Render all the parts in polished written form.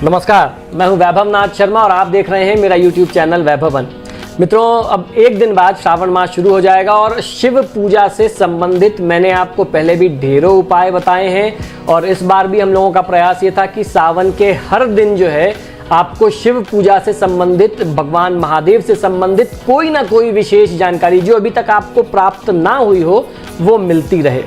नमस्कार, मैं हूं वैभव नाथ शर्मा और आप देख रहे हैं मेरा YouTube चैनल वैभवन। मित्रों, अब एक दिन बाद श्रावण मास शुरू हो जाएगा और शिव पूजा से संबंधित मैंने आपको पहले भी ढेरों उपाय बताए हैं और इस बार भी हम लोगों का प्रयास ये था कि सावन के हर दिन जो है आपको शिव पूजा से संबंधित, भगवान महादेव से संबंधित कोई ना कोई विशेष जानकारी जो अभी तक आपको प्राप्त ना हुई हो वो मिलती रहे।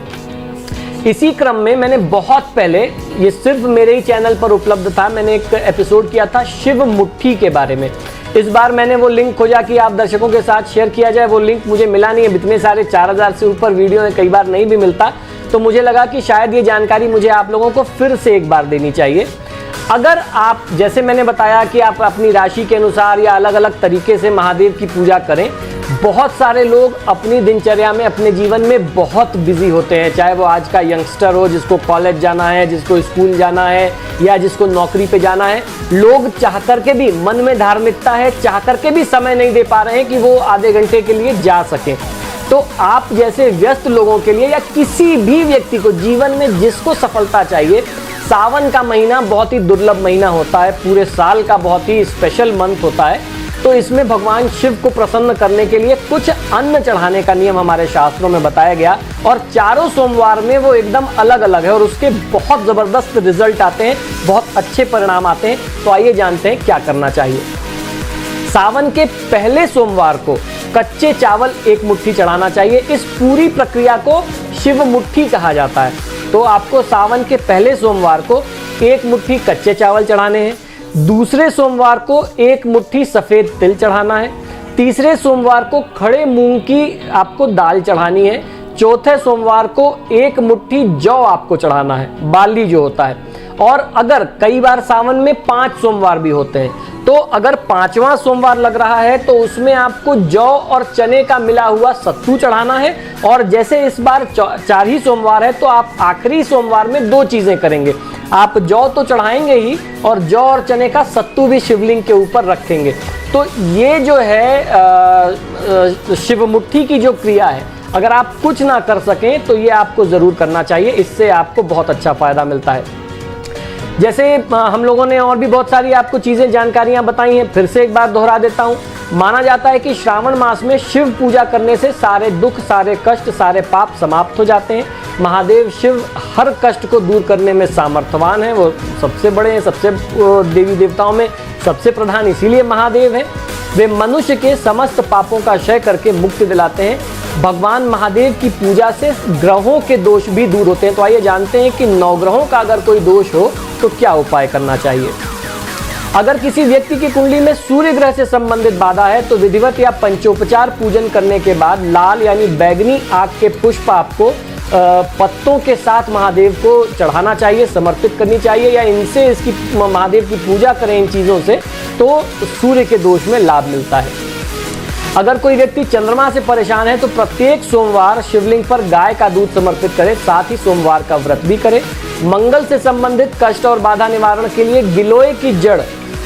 इसी क्रम में मैंने बहुत पहले, ये सिर्फ मेरे ही चैनल पर उपलब्ध था, मैंने एक एपिसोड किया था शिव मुट्ठी के बारे में। इस बार मैंने वो लिंक खोजा कि आप दर्शकों के साथ शेयर किया जाए। वो लिंक मुझे मिला नहीं है, इतने सारे 4000 से ऊपर वीडियो है, कई बार नहीं भी मिलता, तो मुझे लगा कि शायद ये जानकारी मुझे आप लोगों को फिर से एक बार देनी चाहिए। अगर आप, जैसे मैंने बताया कि आप अपनी राशि के अनुसार या अलग अलग तरीके से महादेव की पूजा करें। बहुत सारे लोग अपनी दिनचर्या में, अपने जीवन में बहुत बिजी होते हैं, चाहे वो आज का यंगस्टर हो जिसको कॉलेज जाना है, जिसको स्कूल जाना है या जिसको नौकरी पे जाना है। लोग चाह करके भी, मन में धार्मिकता है, चाह करके भी समय नहीं दे पा रहे हैं कि वो आधे घंटे के लिए जा सकें। तो आप जैसे व्यस्त लोगों के लिए या किसी भी व्यक्ति को जीवन में जिसको सफलता चाहिए, सावन का महीना बहुत ही दुर्लभ महीना होता है, पूरे साल का बहुत ही स्पेशल मंथ होता है। तो इसमें भगवान शिव को प्रसन्न करने के लिए कुछ अन्न चढ़ाने का नियम हमारे शास्त्रों में बताया गया और चारों सोमवार में वो एकदम अलग अलग है और उसके बहुत ज़बरदस्त रिजल्ट आते हैं, बहुत अच्छे परिणाम आते हैं। तो आइए जानते हैं क्या करना चाहिए। सावन के पहले सोमवार को कच्चे चावल 1 मुट्ठी चढ़ाना चाहिए। इस पूरी प्रक्रिया को शिव मुट्ठी कहा जाता है। तो आपको सावन के पहले सोमवार को 1 मुट्ठी कच्चे चावल चढ़ाने हैं, दूसरे सोमवार को 1 मुट्ठी सफ़ेद तिल चढ़ाना है, तीसरे सोमवार को खड़े मूंग की आपको दाल चढ़ानी है, चौथे सोमवार को 1 मुट्ठी जौ आपको चढ़ाना है, बाली जो होता है। और अगर कई बार सावन में 5 सोमवार भी होते हैं, तो अगर 5वां सोमवार लग रहा है तो उसमें आपको जौ और चने का मिला हुआ सत्तू चढ़ाना है। और जैसे इस बार 4 ही सोमवार है तो आप आखिरी सोमवार में 2 चीज़ें करेंगे। आप जौ तो चढ़ाएंगे ही और जौ और चने का सत्तू भी शिवलिंग के ऊपर रखेंगे। तो ये जो है शिव मुट्ठी की जो क्रिया है, अगर आप कुछ ना कर सकें तो ये आपको ज़रूर करना चाहिए, इससे आपको बहुत अच्छा फ़ायदा मिलता है। जैसे हम लोगों ने और भी बहुत सारी आपको चीज़ें, जानकारियाँ बताई हैं, फिर से एक बार दोहरा देता हूँ। माना जाता है कि श्रावण मास में शिव पूजा करने से सारे दुख, सारे कष्ट, सारे पाप समाप्त हो जाते हैं। महादेव शिव हर कष्ट को दूर करने में सामर्थ्यवान है, वो सबसे बड़े हैं, सबसे देवी देवताओं में सबसे प्रधान इसीलिए महादेव हैं। वे मनुष्य के समस्त पापों का क्षय करके मुक्ति दिलाते हैं। भगवान महादेव की पूजा से ग्रहों के दोष भी दूर होते हैं। तो आइए जानते हैं कि 9 ग्रहों का अगर कोई दोष हो तो क्या उपाय करना चाहिए। अगर किसी व्यक्ति की कुंडली में सूर्य ग्रह से संबंधित बाधा है तो विधिवत या पंचोपचार पूजन करने के बाद लाल यानी बैगनी आग के पुष्प आपको पत्तों के साथ महादेव को चढ़ाना चाहिए, समर्पित करनी चाहिए, या इनसे इसकी महादेव की पूजा करें इन चीज़ों से, तो सूर्य के दोष में लाभ मिलता है। अगर कोई व्यक्ति चंद्रमा से परेशान है तो प्रत्येक सोमवार शिवलिंग पर गाय का दूध समर्पित करें, साथ ही सोमवार का व्रत भी करें। मंगल से संबंधित कष्ट और बाधा निवारण के लिए गिलोय की जड़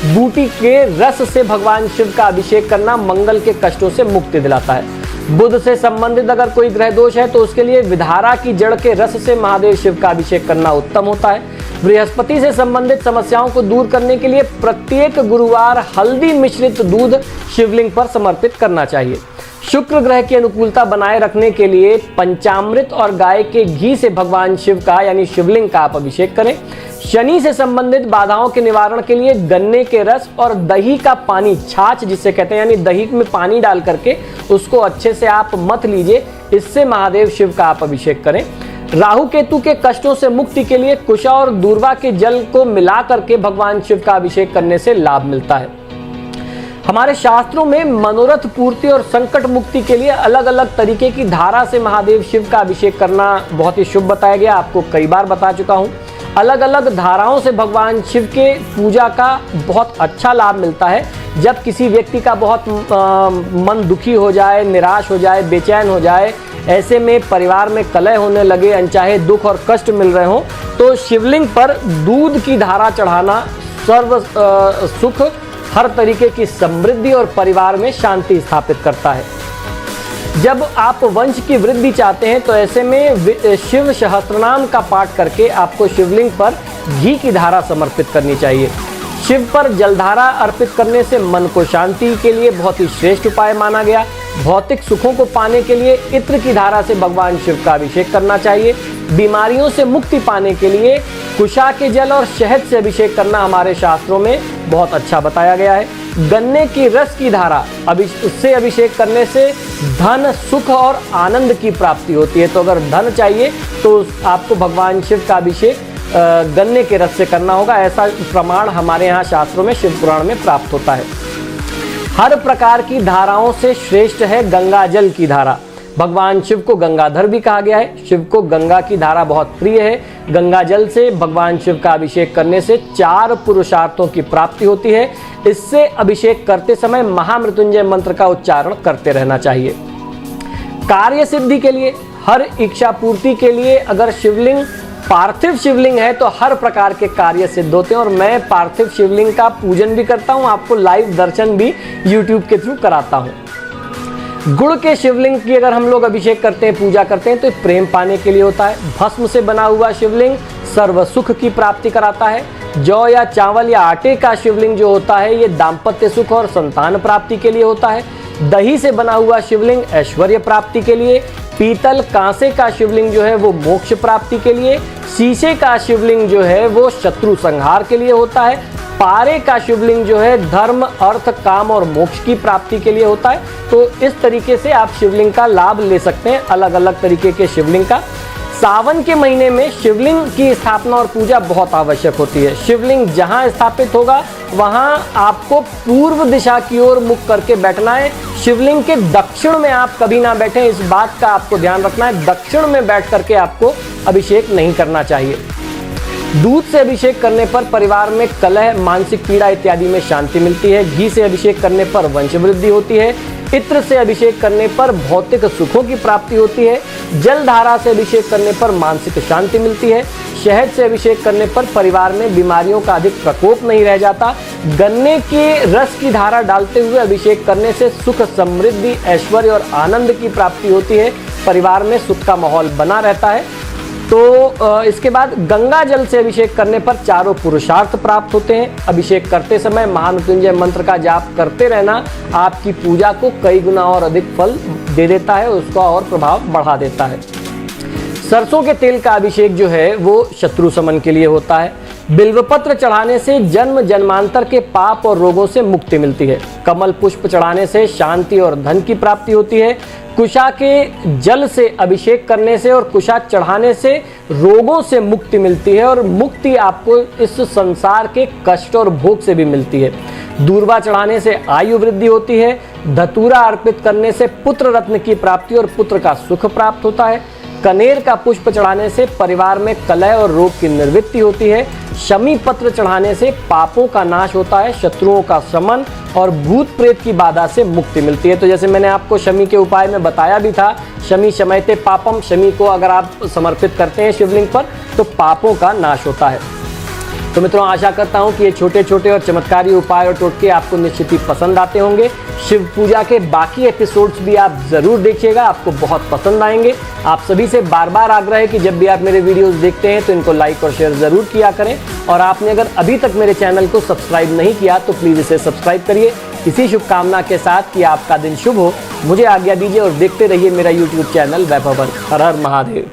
बूटी के रस से भगवान शिव का अभिषेक करना मंगल के कष्टों से मुक्ति दिलाता है। बुध से संबंधित अगर कोई ग्रह दोष है तो उसके लिए विधारा की जड़ के रस से महादेव शिव का अभिषेक करना उत्तम होता है। बृहस्पति से संबंधित समस्याओं को दूर करने के लिए प्रत्येक गुरुवार हल्दी मिश्रित दूध शिवलिंग पर समर्पित करना चाहिए। शुक्र ग्रह की अनुकूलता बनाए रखने के लिए पंचामृत और गाय के घी से भगवान शिव का यानी शिवलिंग का आप अभिषेक करें। शनि से संबंधित बाधाओं के निवारण के लिए गन्ने के रस और दही का पानी, छाछ जिसे कहते हैं, यानी दही में पानी डाल करके उसको अच्छे से आप मथ लीजिए, इससे महादेव शिव का आप अभिषेक करें। राहु केतु के कष्टों से मुक्ति के लिए कुशा और दूर्वा के जल को मिला करके भगवान शिव का अभिषेक करने से लाभ मिलता है। हमारे शास्त्रों में मनोरथ पूर्ति और संकट मुक्ति के लिए अलग अलग तरीके की धारा से महादेव शिव का अभिषेक करना बहुत ही शुभ बताया गया, आपको कई बार बता चुका हूँ। अलग अलग धाराओं से भगवान शिव के पूजा का बहुत अच्छा लाभ मिलता है। जब किसी व्यक्ति का बहुत मन दुखी हो जाए, निराश हो जाए, बेचैन हो जाए, ऐसे में परिवार में कलह होने लगे, अनचाहे दुख और कष्ट मिल रहे हों, तो शिवलिंग पर दूध की धारा चढ़ाना सर्व सुख, हर तरीके की समृद्धि और परिवार में शांति स्थापित करता है। जब आप वंश की वृद्धि चाहते हैं तो ऐसे में शिव सहस्त्रनाम का पाठ करके आपको शिवलिंग पर घी की धारा समर्पित करनी चाहिए। शिव पर जलधारा अर्पित करने से मन को शांति के लिए बहुत ही श्रेष्ठ उपाय माना गया। भौतिक सुखों को पाने के लिए इत्र की धारा से भगवान शिव का अभिषेक करना चाहिए। बीमारियों से मुक्ति पाने के लिए कुशा के जल और शहद से अभिषेक करना हमारे शास्त्रों में बहुत अच्छा बताया गया है। गन्ने की रस की धारा उससे अभिषेक करने से धन, सुख और आनंद की प्राप्ति होती है। तो अगर धन चाहिए तो आपको भगवान शिव का अभिषेक गन्ने के रस से करना होगा। ऐसा प्रमाण हमारे यहाँ शास्त्रों में, शिव पुराण में प्राप्त होता है। हर प्रकार की धाराओं से श्रेष्ठ है गंगा जल की धारा। भगवान शिव को गंगाधर भी कहा गया है। शिव को गंगा की धारा बहुत प्रिय है। गंगा जल से भगवान शिव का अभिषेक करने से 4 पुरुषार्थों की प्राप्ति होती है। इससे अभिषेक करते समय महामृत्युंजय मंत्र का उच्चारण करते रहना चाहिए। कार्य सिद्धि के लिए, हर इच्छा पूर्ति के लिए अगर शिवलिंग पार्थिव शिवलिंग है तो हर प्रकार के कार्य सिद्ध होते हैं। और मैं पार्थिव शिवलिंग का पूजन भी करता हूं, आपको लाइव दर्शन भी YouTube के थ्रू कराता हूं। गुड़ के शिवलिंग की अगर हम लोग अभिषेक करते हैं, पूजा करते हैं तो प्रेम पाने के लिए होता है। भस्म से बना हुआ शिवलिंग सर्व सुख की प्राप्ति कराता है। जौ या चावल या आटे का शिवलिंग जो होता है ये दाम्पत्य सुख और संतान प्राप्ति के लिए होता है। दही से बना हुआ शिवलिंग ऐश्वर्य प्राप्ति के लिए। पीतल कांसे का शिवलिंग जो है वो मोक्ष प्राप्ति के लिए। शीशे का शिवलिंग जो है वो शत्रु संहार के लिए होता है। पारे का शिवलिंग जो है धर्म, अर्थ, काम और मोक्ष की प्राप्ति के लिए होता है। तो इस तरीके से आप शिवलिंग का लाभ ले सकते हैं, अलग अलग तरीके के शिवलिंग का। सावन के महीने में शिवलिंग की स्थापना और पूजा बहुत आवश्यक होती है। शिवलिंग जहां स्थापित होगा वहां आपको पूर्व दिशा की ओर मुख करके बैठना है। शिवलिंग के दक्षिण में आप कभी ना बैठें, इस बात का आपको ध्यान रखना है। दक्षिण में बैठ करके आपको अभिषेक नहीं करना चाहिए। दूध से अभिषेक करने पर परिवार में कलह, मानसिक पीड़ा इत्यादि में शांति मिलती है। घी से अभिषेक करने पर वंश वृद्धि होती है। इत्र से अभिषेक करने पर भौतिक सुखों की प्राप्ति होती है। जल धारा से अभिषेक करने पर मानसिक शांति मिलती है। शहद से अभिषेक करने पर परिवार में बीमारियों का अधिक प्रकोप नहीं रह जाता। गन्ने के रस की धारा डालते हुए अभिषेक करने से सुख, समृद्धि, ऐश्वर्य और आनंद की प्राप्ति होती है। परिवार में सुख का माहौल बना रहता है। तो इसके बाद गंगा जल से अभिषेक करने पर 4 पुरुषार्थ प्राप्त होते हैं। अभिषेक करते समय महामृत्युंजय मंत्र का जाप करते रहना आपकी पूजा को कई गुना और अधिक फल दे देता है, उसका और प्रभाव बढ़ा देता है। सरसों के तेल का अभिषेक जो है वो शत्रु शमन के लिए होता है। बिल्वपत्र चढ़ाने से जन्म जन्मांतर के पाप और रोगों से मुक्ति मिलती है। कमल पुष्प चढ़ाने से शांति और धन की प्राप्ति होती है। कुशा के जल से अभिषेक करने से और कुशा चढ़ाने से रोगों से मुक्ति मिलती है और मुक्ति आपको इस संसार के कष्ट और भोग से भी मिलती है। दूर्वा चढ़ाने से आयु वृद्धि होती है। धतूरा अर्पित करने से पुत्र रत्न की प्राप्ति और पुत्र का सुख प्राप्त होता है। कनेर का पुष्प चढ़ाने से परिवार में कलह और रोग की निवृत्ति होती है। शमी पत्र चढ़ाने से पापों का नाश होता है, शत्रुओं का शमन और भूत प्रेत की बाधा से मुक्ति मिलती है। तो जैसे मैंने आपको शमी के उपाय में बताया भी था, शमी शमयते पापम, शमी को अगर आप समर्पित करते हैं शिवलिंग पर तो पापों का नाश होता है। तो मित्रों, आशा करता हूं कि ये छोटे छोटे और चमत्कारी उपाय और टोटके आपको निश्चित ही पसंद आते होंगे। शिव पूजा के बाकी एपिसोड्स भी आप ज़रूर देखिएगा, आपको बहुत पसंद आएंगे। आप सभी से बार बार आग्रह है कि जब भी आप मेरे वीडियोस देखते हैं तो इनको लाइक और शेयर ज़रूर किया करें। और आपने अगर अभी तक मेरे चैनल को सब्सक्राइब नहीं किया तो प्लीज़ इसे सब्सक्राइब करिए। इसी शुभकामना के साथ कि आपका दिन शुभ हो, मुझे आज्ञा दीजिए और देखते रहिए मेरा यूट्यूब चैनल वैभवन। हर हर महादेव।